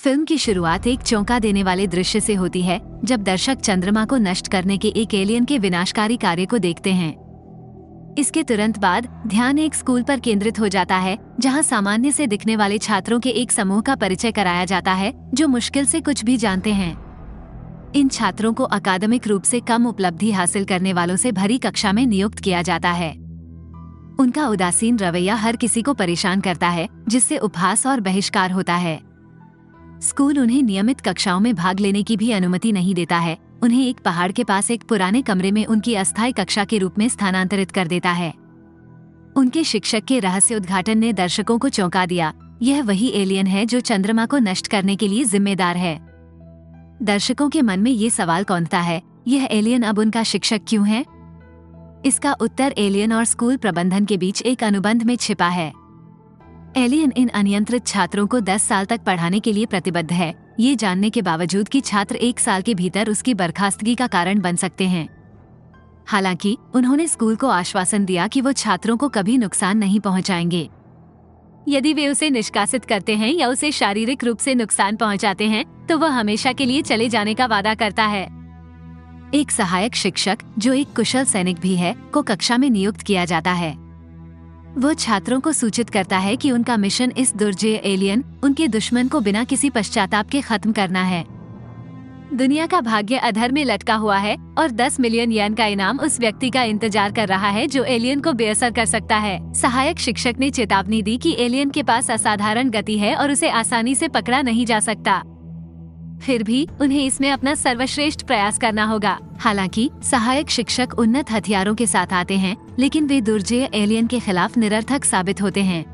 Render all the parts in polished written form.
Film की शुरुआत एक चौंका देने वाले दृश्य से होती है, जब दर्शक चंद्रमा को नष्ट करने के एक एलियन के विनाशकारी कार्य को देखते हैं। इसके तुरंत बाद ध्यान एक स्कूल पर केंद्रित हो जाता है, जहां सामान्य से दिखने वाले छात्रों के एक समूह का परिचय कराया जाता है, जो मुश्किल से कुछ भी जानते हैं। इन छात्रों को अकादमिक रूप से कम उपलब्धि हासिल करने वालों से भरी कक्षा में नियुक्त किया जाता है। उनका उदासीन रवैया हर किसी को परेशान करता है, जिससे उपहास और बहिष्कार होता है। स्कूल उन्हें नियमित कक्षाओं में भाग लेने की भी अनुमति नहीं देता है। उन्हें एक पहाड़ के पास एक पुराने कमरे में उनकी अस्थायी कक्षा के रूप में स्थानांतरित कर देता है। उनके शिक्षक के रहस्य उद्घाटन ने दर्शकों को चौंका दिया। यह वही एलियन है जो चंद्रमा को नष्ट करने के लिए जिम्मेदार है। दर्शकों के मन में ये सवाल कौंधता है, यह एलियन अब उनका शिक्षक क्यों है? इसका उत्तर एलियन और स्कूल प्रबंधन के बीच एक अनुबंध में छिपा है। एलियन इन अनियंत्रित छात्रों को 10 साल तक पढ़ाने के लिए प्रतिबद्ध है, ये जानने के बावजूद कि छात्र 1 साल के भीतर उसकी बर्खास्तगी का कारण बन सकते हैं। हालांकि उन्होंने स्कूल को आश्वासन दिया कि वो छात्रों को कभी नुकसान नहीं पहुंचाएंगे। यदि वे उसे निष्कासित करते हैं या उसे शारीरिक रूप से नुकसान पहुंचाते हैं, तो वह हमेशा के लिए चले जाने का वादा करता है। एक सहायक शिक्षक, जो एक कुशल सैनिक भी है, को कक्षा में नियुक्त किया जाता है। वो छात्रों को सूचित करता है कि उनका मिशन इस दुर्जय एलियन, उनके दुश्मन को बिना किसी पश्चाताप के खत्म करना है। दुनिया का भाग्य अधर में लटका हुआ है और 10 मिलियन येन का इनाम उस व्यक्ति का इंतजार कर रहा है जो एलियन को बेअसर कर सकता है। सहायक शिक्षक ने चेतावनी दी कि एलियन के पास असाधारण गति है और उसे आसानी से पकड़ा नहीं जा सकता। फिर भी उन्हें इसमें अपना सर्वश्रेष्ठ प्रयास करना होगा। हालांकि सहायक शिक्षक उन्नत हथियारों के साथ आते हैं, लेकिन वे दुर्जय एलियन के खिलाफ निरर्थक साबित होते हैं।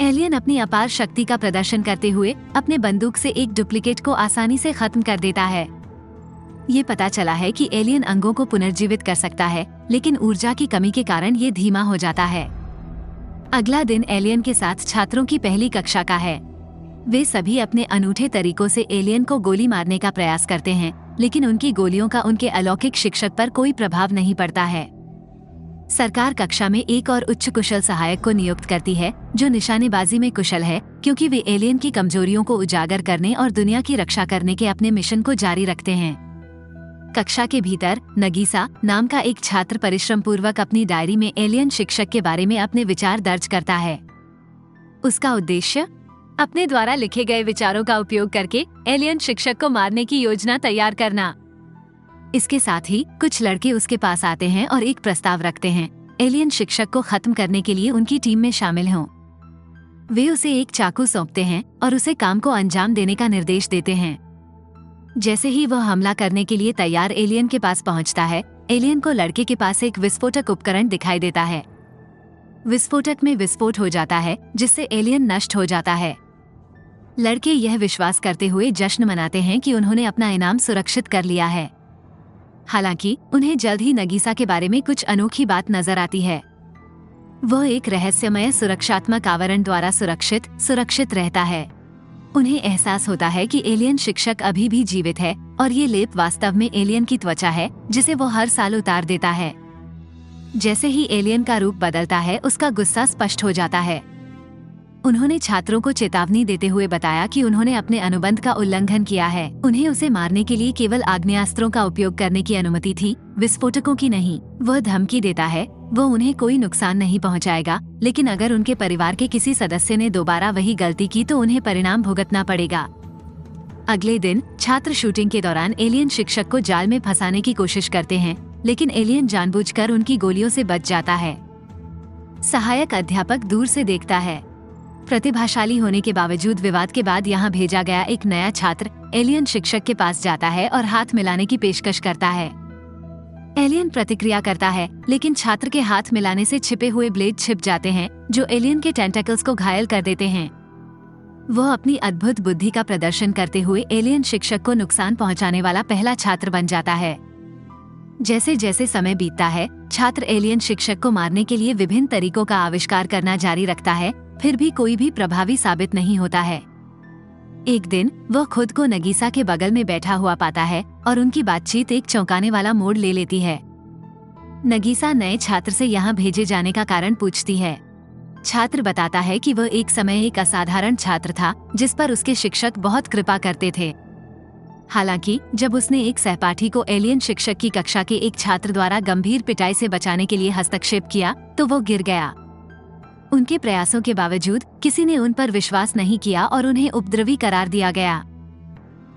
एलियन अपनी अपार शक्ति का प्रदर्शन करते हुए अपने बंदूक से एक डुप्लीकेट को आसानी से खत्म कर देता है। ये पता चला है कि एलियन अंगों को पुनर्जीवित कर सकता है, लेकिन ऊर्जा की कमी के कारण ये धीमा हो जाता है। अगला दिन एलियन के साथ छात्रों की पहली कक्षा का है। वे सभी अपने अनूठे तरीकों से एलियन को गोली मारने का प्रयास करते हैं, लेकिन उनकी गोलियों का उनके अलौकिक शिक्षक पर कोई प्रभाव नहीं पड़ता है। सरकार कक्षा में एक और उच्च कुशल सहायक को नियुक्त करती है, जो निशानेबाजी में कुशल है, क्योंकि वे एलियन की कमजोरियों को उजागर करने और दुनिया की रक्षा करने के अपने मिशन को जारी रखते हैं। कक्षा के भीतर नगीसा नाम का एक छात्र परिश्रम पूर्वक अपनी डायरी में एलियन शिक्षक के बारे में अपने विचार दर्ज करता है। उसका उद्देश्य अपने द्वारा लिखे गए विचारों का उपयोग करके एलियन शिक्षक को मारने की योजना तैयार करना। इसके साथ ही कुछ लड़के उसके पास आते हैं और एक प्रस्ताव रखते हैं, एलियन शिक्षक को खत्म करने के लिए उनकी टीम में शामिल हों। वे उसे एक चाकू सौंपते हैं और उसे काम को अंजाम देने का निर्देश देते हैं। जैसे ही वह हमला करने के लिए तैयार एलियन के पास पहुंचता है, एलियन को लड़के के पास एक विस्फोटक उपकरण दिखाई देता है। विस्फोटक में विस्फोट हो जाता है, जिससे एलियन नष्ट हो जाता है। लड़के यह विश्वास करते हुए जश्न मनाते हैं कि उन्होंने अपना इनाम सुरक्षित कर लिया है। हालांकि उन्हें जल्द ही नगीसा के बारे में कुछ अनोखी बात नजर आती है। वह एक रहस्यमय सुरक्षात्मक आवरण द्वारा सुरक्षित रहता है। उन्हें एहसास होता है कि एलियन शिक्षक अभी भी जीवित है और ये लेप वास्तव में एलियन की त्वचा है, जिसे वो हर साल उतार देता है। जैसे ही एलियन का रूप बदलता है, उसका गुस्सा स्पष्ट हो जाता है। उन्होंने छात्रों को चेतावनी देते हुए बताया कि उन्होंने अपने अनुबंध का उल्लंघन किया है। उन्हें उसे मारने के लिए केवल आग्नेयास्त्रों का उपयोग करने की अनुमति थी, विस्फोटकों की नहीं। वह धमकी देता है, वो उन्हें कोई नुकसान नहीं पहुंचाएगा, लेकिन अगर उनके परिवार के किसी सदस्य ने दोबारा वही गलती की तो उन्हें परिणाम भुगतना पड़ेगा। अगले दिन छात्र शूटिंग के दौरान एलियन शिक्षक को जाल में फंसाने की कोशिश करते हैं, लेकिन एलियन जानबूझकर उनकी गोलियों से बच जाता है। सहायक अध्यापक दूर से देखता है। प्रतिभाशाली होने के बावजूद विवाद के बाद यहाँ भेजा गया एक नया छात्र एलियन शिक्षक के पास जाता है और हाथ मिलाने की पेशकश करता है। एलियन प्रतिक्रिया करता है, लेकिन छात्र के हाथ मिलाने से छिपे हुए ब्लेड छिप जाते हैं, जो एलियन के टेंटेकल्स को घायल कर देते हैं। वह अपनी अद्भुत बुद्धि का प्रदर्शन करते हुए एलियन शिक्षक को नुकसान पहुंचाने वाला पहला छात्र बन जाता है। जैसे जैसे समय बीतता है, छात्र एलियन शिक्षक को मारने के लिए विभिन्न तरीकों का आविष्कार करना जारी रखता है, फिर भी कोई भी प्रभावी साबित नहीं होता है। एक दिन वह खुद को नगीसा के बगल में बैठा हुआ पाता है और उनकी बातचीत एक चौंकाने वाला मोड़ ले लेती है। नगीसा नए छात्र से यहाँ भेजे जाने का कारण पूछती है। छात्र बताता है कि वह एक समय एक असाधारण छात्र था जिस पर उसके शिक्षक बहुत कृपा करते थे। हालांकि जब उसने एक सहपाठी को एलियन शिक्षक की कक्षा के एक छात्र द्वारा गंभीर पिटाई से बचाने के लिए हस्तक्षेप किया तो वो गिर गया। उनके प्रयासों के बावजूद किसी ने उन पर विश्वास नहीं किया और उन्हें उपद्रवी करार दिया गया।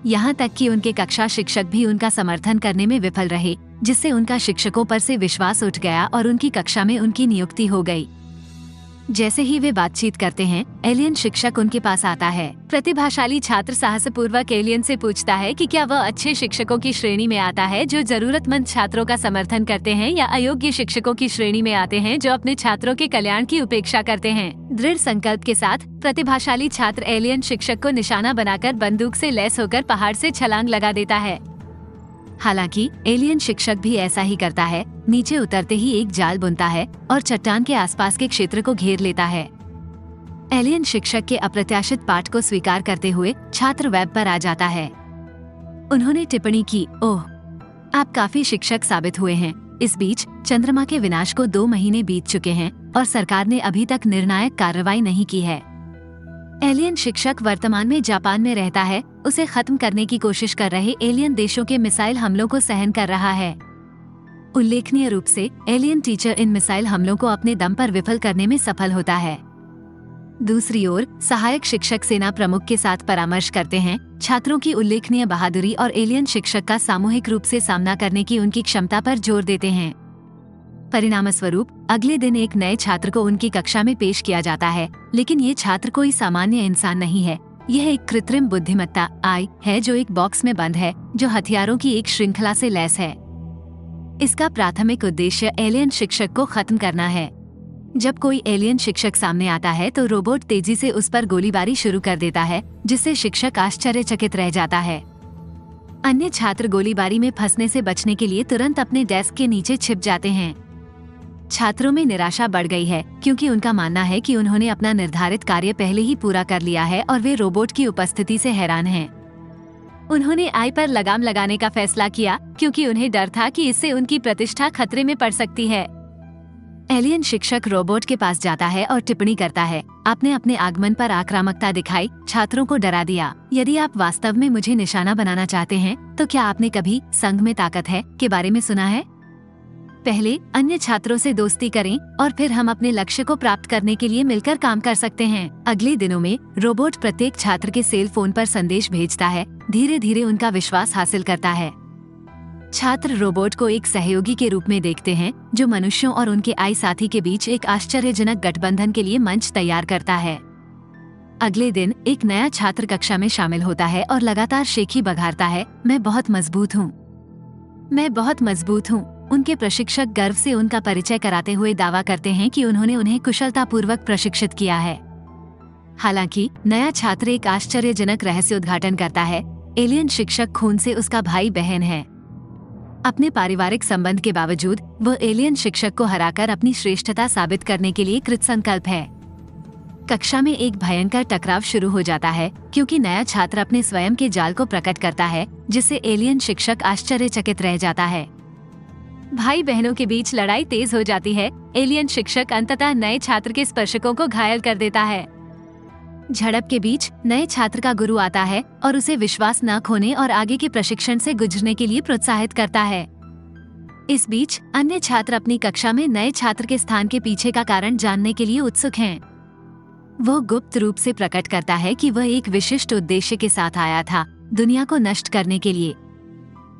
यहाँ तक कि उनके कक्षा शिक्षक भी उनका समर्थन करने में विफल रहे, जिससे उनका शिक्षकों पर से विश्वास उठ गया और उनकी कक्षा में उनकी नियुक्ति हो गई। जैसे ही वे बातचीत करते हैं, एलियन शिक्षक उनके पास आता है। प्रतिभाशाली छात्र साहसपूर्वक एलियन से पूछता है कि क्या वह अच्छे शिक्षकों की श्रेणी में आता है जो जरूरतमंद छात्रों का समर्थन करते हैं, या अयोग्य शिक्षकों की श्रेणी में आते हैं जो अपने छात्रों के कल्याण की उपेक्षा करते हैं। दृढ़ संकल्प के साथ प्रतिभाशाली छात्र एलियन शिक्षक को निशाना बनाकर बंदूक से लैस होकर पहाड़ से छलांग लगा देता है। हालांकि एलियन शिक्षक भी ऐसा ही करता है। नीचे उतरते ही एक जाल बुनता है और चट्टान के आसपास के क्षेत्र को घेर लेता है। एलियन शिक्षक के अप्रत्याशित पाठ को स्वीकार करते हुए छात्र वेब पर आ जाता है। उन्होंने टिप्पणी की, ओह, आप काफी शिक्षक साबित हुए हैं। इस बीच चंद्रमा के विनाश को 2 महीने बीत चुके हैं और सरकार ने अभी तक निर्णायक कार्रवाई नहीं की है। एलियन शिक्षक वर्तमान में जापान में रहता है। उसे खत्म करने की कोशिश कर रहे एलियन देशों के मिसाइल हमलों को सहन कर रहा है। उल्लेखनीय रूप से एलियन टीचर इन मिसाइल हमलों को अपने दम पर विफल करने में सफल होता है। दूसरी ओर सहायक शिक्षक सेना प्रमुख के साथ परामर्श करते हैं, छात्रों की उल्लेखनीय बहादुरी और एलियन शिक्षक का सामूहिक रूप से सामना करने की उनकी क्षमता पर जोर देते हैं। परिणामस्वरूप अगले दिन एक नए छात्र को उनकी कक्षा में पेश किया जाता है, लेकिन ये छात्र कोई सामान्य इंसान नहीं है। यह एक कृत्रिम बुद्धिमत्ता आई है जो एक बॉक्स में बंद है, जो हथियारों की एक श्रृंखला से लैस है। इसका प्राथमिक उद्देश्य एलियन शिक्षक को खत्म करना है। जब कोई एलियन शिक्षक सामने आता है तो रोबोट तेजी से उस पर गोलीबारी शुरू कर देता है, जिससे शिक्षक आश्चर्यचकित रह जाता है। अन्य छात्र गोलीबारी में फंसने से बचने के लिए तुरंत अपने डेस्क के नीचे छिप जाते हैं। छात्रों में निराशा बढ़ गई है क्योंकि उनका मानना है कि उन्होंने अपना निर्धारित कार्य पहले ही पूरा कर लिया है और वे रोबोट की उपस्थिति से हैरान हैं। उन्होंने आई पर लगाम लगाने का फैसला किया क्योंकि उन्हें डर था कि इससे उनकी प्रतिष्ठा खतरे में पड़ सकती है। एलियन शिक्षक रोबोट के पास जाता है और टिप्पणी करता है, आपने अपने आगमन पर आक्रामकता दिखाई, छात्रों को डरा दिया। यदि आप वास्तव में मुझे निशाना बनाना चाहते हैं तो क्या आपने कभी संघ में ताकत है के बारे में सुना है? पहले अन्य छात्रों से दोस्ती करें और फिर हम अपने लक्ष्य को प्राप्त करने के लिए मिलकर काम कर सकते हैं। अगले दिनों में रोबोट प्रत्येक छात्र के सेल फोन पर संदेश भेजता है, धीरे धीरे उनका विश्वास हासिल करता है। छात्र रोबोट को एक सहयोगी के रूप में देखते हैं जो मनुष्यों और उनके आई साथी के बीच एक आश्चर्यजनक गठबंधन के लिए मंच तैयार करता है। अगले दिन एक नया छात्र कक्षा में शामिल होता है और लगातार शेखी बघारता है, मैं बहुत मजबूत हूँ, मैं बहुत मजबूत हूँ। उनके प्रशिक्षक गर्व से उनका परिचय कराते हुए दावा करते हैं कि उन्होंने उन्हें कुशलतापूर्वक प्रशिक्षित किया है। हालांकि नया छात्र एक आश्चर्यजनक रहस्य उद्घाटन करता है, एलियन शिक्षक खून से उसका भाई बहन है। अपने पारिवारिक संबंध के बावजूद वह एलियन शिक्षक को हराकर अपनी श्रेष्ठता साबित करने के लिए कृतसंकल्प है। कक्षा में एक भयंकर टकराव शुरू हो जाता है क्योंकि नया छात्र अपने स्वयं के जाल को प्रकट करता है, जिससे एलियन शिक्षक आश्चर्यचकित रह जाता है। भाई बहनों के बीच लड़ाई तेज हो जाती है। एलियन शिक्षक अंततः नए छात्र के स्पर्शकों को घायल कर देता है। झड़प के बीच नए छात्र का गुरु आता है और उसे विश्वास न खोने और आगे के प्रशिक्षण से गुजरने के लिए प्रोत्साहित करता है। इस बीच अन्य छात्र अपनी कक्षा में नए छात्र के स्थान के पीछे का कारण जानने के लिए उत्सुक हैं। वो गुप्त रूप से प्रकट करता है कि वह एक विशिष्ट उद्देश्य के साथ आया था, दुनिया को नष्ट करने के लिए।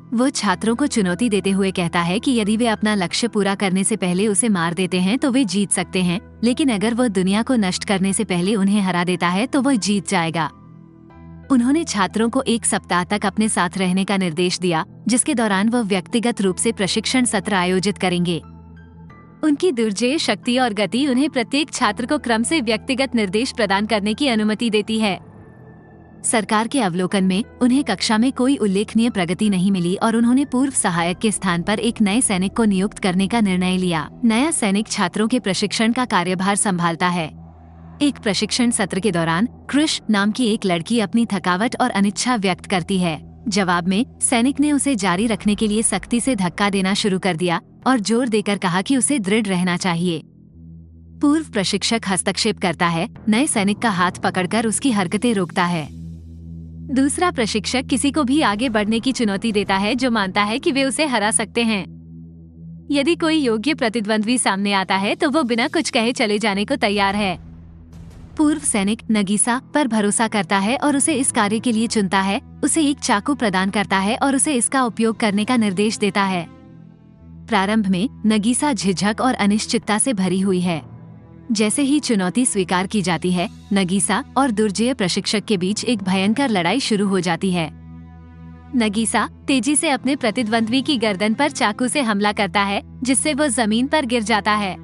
वो छात्रों को चुनौती देते हुए कहता है कि यदि वे अपना लक्ष्य पूरा करने से पहले उसे मार देते हैं तो वे जीत सकते हैं, लेकिन अगर वो दुनिया को नष्ट करने से पहले उन्हें हरा देता है तो वह जीत जाएगा। उन्होंने छात्रों को 1 सप्ताह तक अपने साथ रहने का निर्देश दिया, जिसके दौरान वह व्यक्तिगत रूप से प्रशिक्षण सत्र आयोजित करेंगे। उनकी दुर्जेय शक्ति और गति उन्हें प्रत्येक छात्र को क्रम से व्यक्तिगत निर्देश प्रदान करने की अनुमति देती है। सरकार के अवलोकन में उन्हें कक्षा में कोई उल्लेखनीय प्रगति नहीं मिली और उन्होंने पूर्व सहायक के स्थान पर एक नए सैनिक को नियुक्त करने का निर्णय लिया। नया सैनिक छात्रों के प्रशिक्षण का कार्यभार संभालता है। एक प्रशिक्षण सत्र के दौरान कृष नाम की एक लड़की अपनी थकावट और अनिच्छा व्यक्त करती है। जवाब में सैनिक ने उसे जारी रखने के लिए सख्ती से धक्का देना शुरू कर दिया और जोर देकर कहा कि उसे दृढ़ रहना चाहिए। पूर्व प्रशिक्षक हस्तक्षेप करता है, नए सैनिक का हाथ पकड़कर उसकी हरकतें रोकता है। दूसरा प्रशिक्षक किसी को भी आगे बढ़ने की चुनौती देता है जो मानता है कि वे उसे हरा सकते हैं। यदि कोई योग्य प्रतिद्वंद्वी सामने आता है तो वो बिना कुछ कहे चले जाने को तैयार है। पूर्व सैनिक नगीसा पर भरोसा करता है और उसे इस कार्य के लिए चुनता है, उसे एक चाकू प्रदान करता है और उसे इसका उपयोग करने का निर्देश देता है। प्रारंभ में नगीसा झिझक और अनिश्चितता से भरी हुई है। जैसे ही चुनौती स्वीकार की जाती है, नगीसा और दुर्जय प्रशिक्षक के बीच एक भयंकर लड़ाई शुरू हो जाती है। नगीसा तेजी से अपने प्रतिद्वंद्वी की गर्दन पर चाकू से हमला करता है, जिससे वो जमीन पर गिर जाता है।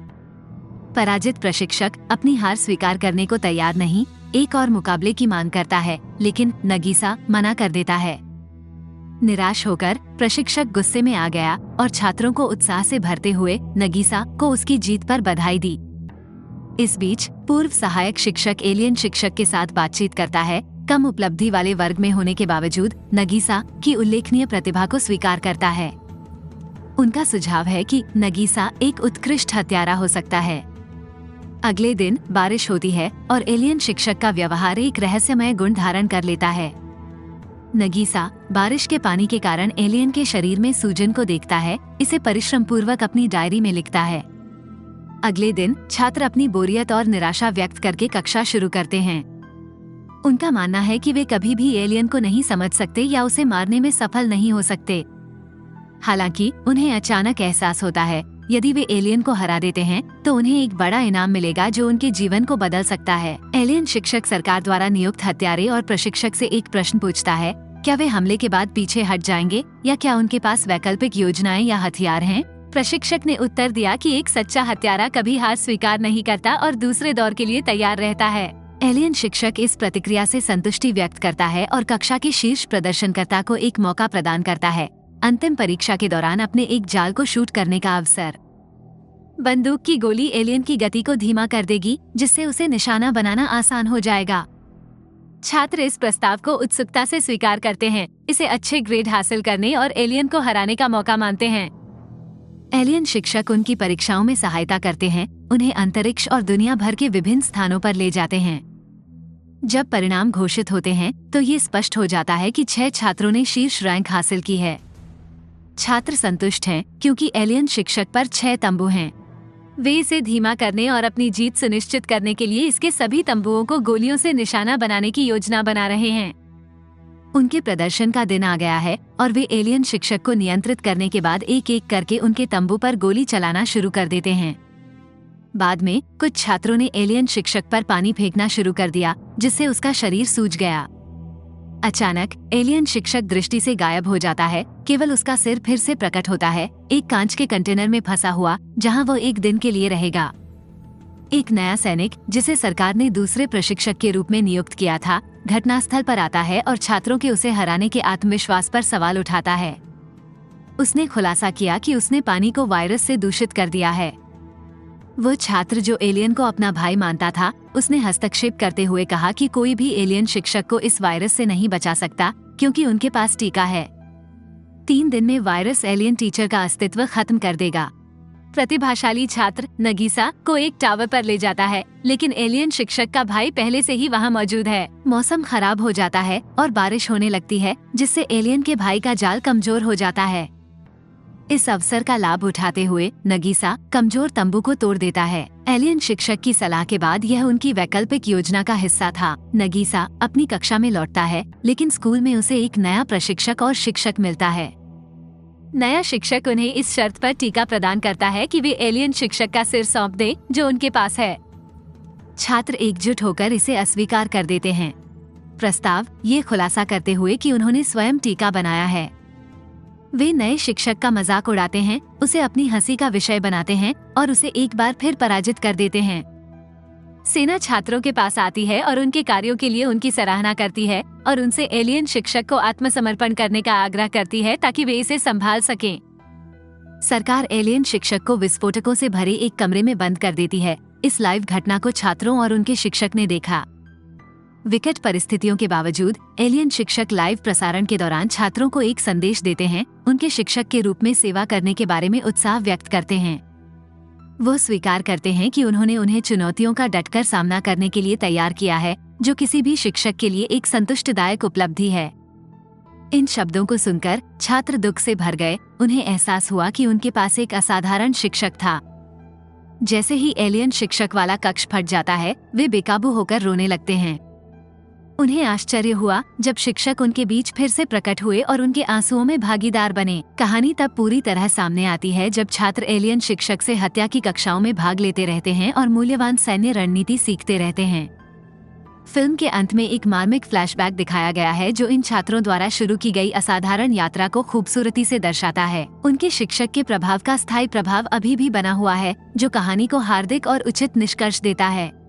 पराजित प्रशिक्षक अपनी हार स्वीकार करने को तैयार नहीं, एक और मुकाबले की मांग करता है, लेकिन नगीसा मना कर देता है। निराश होकर प्रशिक्षक गुस्से में आ गया और छात्रों को उत्साह से भरते हुए नगीसा को उसकी जीत पर बधाई दी। इस बीच पूर्व सहायक शिक्षक एलियन शिक्षक के साथ बातचीत करता है। कम उपलब्धि वाले वर्ग में होने के बावजूद नगीसा की उल्लेखनीय प्रतिभा को स्वीकार करता है। उनका सुझाव है कि नगीसा एक उत्कृष्ट हत्यारा हो सकता है। अगले दिन बारिश होती है और एलियन शिक्षक का व्यवहार एक रहस्यमय गुण धारण कर लेता है। नगीसा बारिश के पानी के कारण एलियन के शरीर में सूजन को देखता है, इसे परिश्रम पूर्वक अपनी डायरी में लिखता है। अगले दिन छात्र अपनी बोरियत और निराशा व्यक्त करके कक्षा शुरू करते हैं। उनका मानना है कि वे कभी भी एलियन को नहीं समझ सकते या उसे मारने में सफल नहीं हो सकते। हालांकि उन्हें अचानक एहसास होता है, यदि वे एलियन को हरा देते हैं तो उन्हें एक बड़ा इनाम मिलेगा जो उनके जीवन को बदल सकता है। एलियन शिक्षक सरकार द्वारा नियुक्त हत्यारे और प्रशिक्षक से एक प्रश्न पूछता है, क्या वे हमले के बाद पीछे हट जाएंगे या क्या उनके पास वैकल्पिक योजनाएं या हथियार हैं? प्रशिक्षक ने उत्तर दिया कि एक सच्चा हत्यारा कभी हार स्वीकार नहीं करता और दूसरे दौर के लिए तैयार रहता है। एलियन शिक्षक इस प्रतिक्रिया से संतुष्टि व्यक्त करता है और कक्षा के शीर्ष प्रदर्शनकर्ता को एक मौका प्रदान करता है, अंतिम परीक्षा के दौरान अपने एक जाल को शूट करने का अवसर। बंदूक की गोली एलियन की गति को धीमा कर देगी, जिससे उसे निशाना बनाना आसान हो जाएगा। छात्र इस प्रस्ताव को उत्सुकता से स्वीकार करते हैं, इसे अच्छे ग्रेड हासिल करने और एलियन को हराने का मौका मानते हैं। एलियन शिक्षक उनकी परीक्षाओं में सहायता करते हैं, उन्हें अंतरिक्ष और दुनिया भर के विभिन्न स्थानों पर ले जाते हैं। जब परिणाम घोषित होते हैं तो ये स्पष्ट हो जाता है कि 6 छात्रों ने शीर्ष रैंक हासिल की है। छात्र संतुष्ट हैं क्योंकि एलियन शिक्षक पर 6 तंबू हैं। वे इसे धीमा करने और अपनी जीत सुनिश्चित करने के लिए इसके सभी तंबुओं को गोलियों से निशाना बनाने की योजना बना रहे हैं। उनके प्रदर्शन का दिन आ गया है और वे एलियन शिक्षक को नियंत्रित करने के बाद एक एक करके उनके तंबू पर गोली चलाना शुरू कर देते हैं। बाद में कुछ छात्रों ने एलियन शिक्षक पर पानी फेंकना शुरू कर दिया, जिससे उसका शरीर सूज गया। अचानक एलियन शिक्षक दृष्टि से गायब हो जाता है, केवल उसका सिर फिर से प्रकट होता है, एक कांच के कंटेनर में फंसा हुआ, जहां वो एक दिन के लिए रहेगा। एक नया सैनिक, जिसे सरकार ने दूसरे प्रशिक्षक के रूप में नियुक्त किया था, घटनास्थल पर आता है और छात्रों के उसे हराने के आत्मविश्वास पर सवाल उठाता है। उसने खुलासा किया कि उसने पानी को वायरस से दूषित कर दिया है। वो छात्र जो एलियन को अपना भाई मानता था, उसने हस्तक्षेप करते हुए कहा कि कोई भी एलियन शिक्षक को इस वायरस से नहीं बचा सकता क्योंकि उनके पास टीका है। 3 दिन में वायरस एलियन टीचर का अस्तित्व खत्म कर देगा। प्रतिभाशाली छात्र नगीसा को एक टावर पर ले जाता है, लेकिन एलियन शिक्षक का भाई पहले से ही वहां मौजूद है। मौसम खराब हो जाता है और बारिश होने लगती है, जिससे एलियन के भाई का जाल कमजोर हो जाता है। इस अवसर का लाभ उठाते हुए नगीसा कमजोर तंबू को तोड़ देता है। एलियन शिक्षक की सलाह के बाद यह उनकी वैकल्पिक योजना का हिस्सा था। नगीसा अपनी कक्षा में लौटता है, लेकिन स्कूल में उसे एक नया प्रशिक्षक और शिक्षक मिलता है। नया शिक्षक उन्हें इस शर्त पर टीका प्रदान करता है कि वे एलियन शिक्षक का सिर सौंप दे जो उनके पास है। छात्र एकजुट होकर इसे अस्वीकार कर देते हैं। प्रस्ताव ये खुलासा करते हुए कि उन्होंने स्वयं टीका बनाया है। वे नए शिक्षक का मजाक उड़ाते हैं, उसे अपनी हंसी का विषय बनाते हैं और उसे एक बार फिर पराजित कर देते हैं। सेना छात्रों के पास आती है और उनके कार्यों के लिए उनकी सराहना करती है और उनसे एलियन शिक्षक को आत्मसमर्पण करने का आग्रह करती है ताकि वे इसे संभाल सकें। सरकार एलियन शिक्षक को विस्फोटकों से भरे एक कमरे में बंद कर देती है। इस लाइव घटना को छात्रों और उनके शिक्षक ने देखा। विकट परिस्थितियों के बावजूद एलियन शिक्षक लाइव प्रसारण के दौरान छात्रों को एक संदेश देते हैं, उनके शिक्षक के रूप में सेवा करने के बारे में उत्साह व्यक्त करते हैं। वो स्वीकार करते हैं कि उन्होंने उन्हें चुनौतियों का डटकर सामना करने के लिए तैयार किया है, जो किसी भी शिक्षक के लिए एक संतुष्टिदायक उपलब्धि है। इन शब्दों को सुनकर छात्र दुख से भर गए। उन्हें एहसास हुआ कि उनके पास एक असाधारण शिक्षक था। जैसे ही एलियन शिक्षक वाला कक्ष फट जाता है, वे बेकाबू होकर रोने लगते हैं। उन्हें आश्चर्य हुआ जब शिक्षक उनके बीच फिर से प्रकट हुए और उनके आंसुओं में भागीदार बने। कहानी तब पूरी तरह सामने आती है जब छात्र एलियन शिक्षक से हत्या की कक्षाओं में भाग लेते रहते हैं और मूल्यवान सैन्य रणनीति सीखते रहते हैं। फिल्म के अंत में एक मार्मिक फ्लैशबैक दिखाया गया है जो इन छात्रों द्वारा शुरू की गई असाधारण यात्रा को खूबसूरती से दर्शाता है। उनके शिक्षक के प्रभाव का स्थायी प्रभाव अभी भी बना हुआ है, जो कहानी को हार्दिक और उचित निष्कर्ष देता है।